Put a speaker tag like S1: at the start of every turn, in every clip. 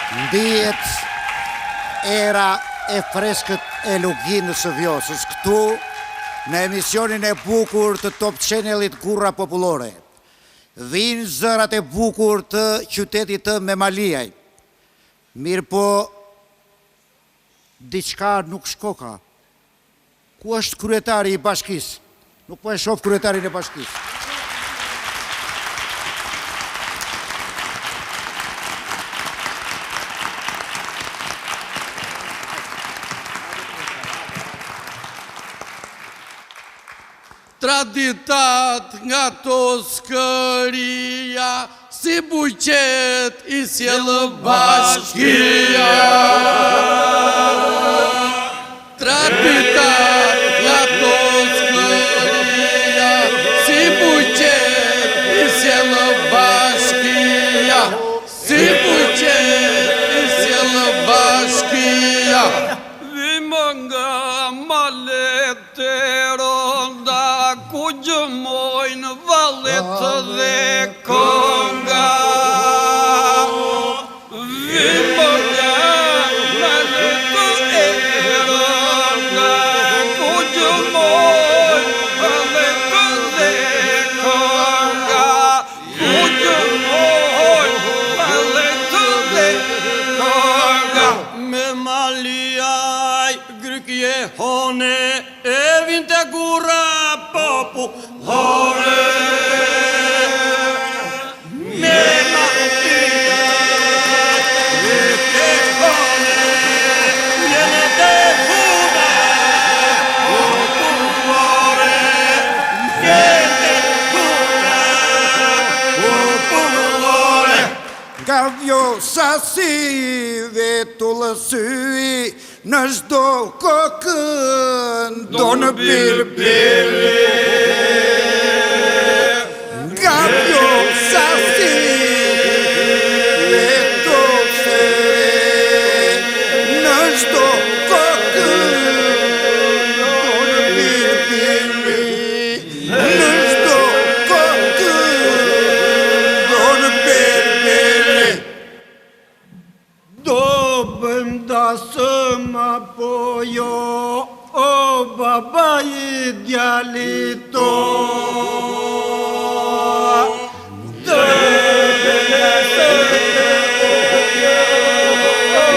S1: Ndihet era e freskët e luginës së Vjosës këtu në emisionin e bukur të Top Channelit Kurra Popullore. Vinë zërat e bukur të qytetit të Memaliaj. Mirë po, diçka nuk shkoka. Ku është kryetari i bashkisë? Nuk po e shoh kryetarin e bashkisë.
S2: Traditat nga to skëria, si buqet i sjellë bashkia. Traditat nga to skëria, si buqet i sjellë bashkia. Si buqet i sjellë bashkia. Vimo nga malet e ronda, ku gjëmojnë valet dhe konga. Vimo nga malet e ronda, ku gjëmojnë valet dhe konga. Ku gjëmojnë valet dhe konga. Memaliaj grykje hone, e vinte Kurra Popullore.
S1: Nga Vjosa si vetullë sy, në çdo kokën do në birbiri. Nga Vjosa si vetullë sy, në çdo kokën do në birbiri. Në çdo kokën do në birbiri.
S3: Do bëjmë dasëm apo jo, o baba i djalit to. Do bëjmë dasëm apo jo, o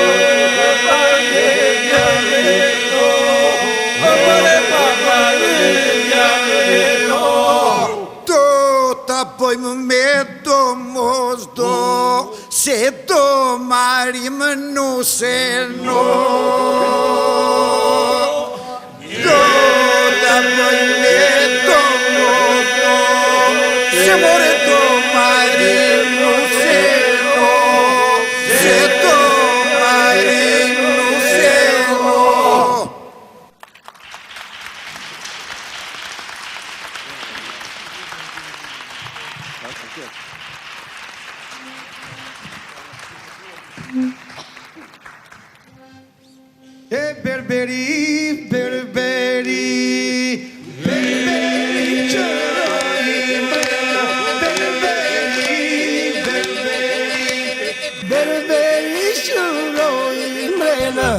S3: baba i djalit to. O baba i djalit to.
S1: Do ta bëjmë me domosdo, se do marim nuse no. Do ta bëjmë me domosdo, se more do marim nuse no. Se do marim nuse no.
S3: E berberi, berberi, berberi qërojnë mrena. Berberi, berberi, berberi qërojnë mrena.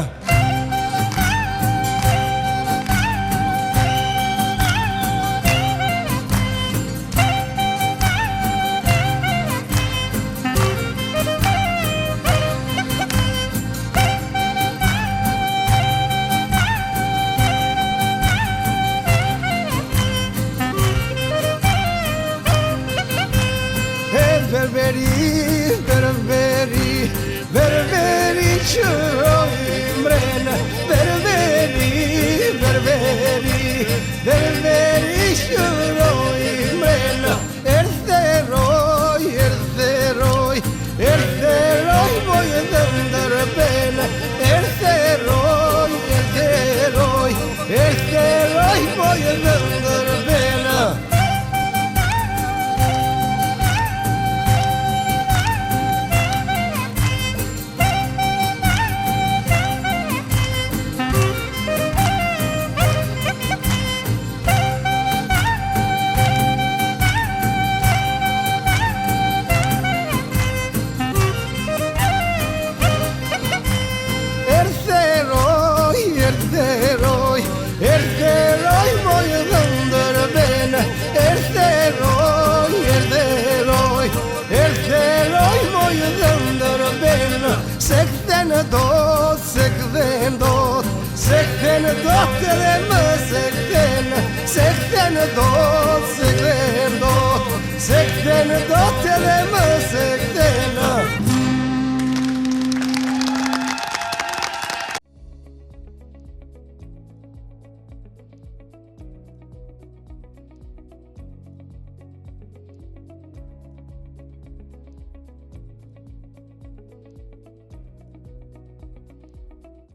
S3: Berberi, berberi, berberi qërojnë mrena. Berberi, berberi, berberi qërojnë mrena. Ertheroj, ertheroj, ertheroj, bojë dhe ndërpena. Ertheroj, ertheroj, ertheroj, bojë dhe ndërpena. Se kthen dot, se kthen dot, se kthen dot edhe më se kthen, se kthen dot, se kthen dot, se kthen dot edhe më se kthen.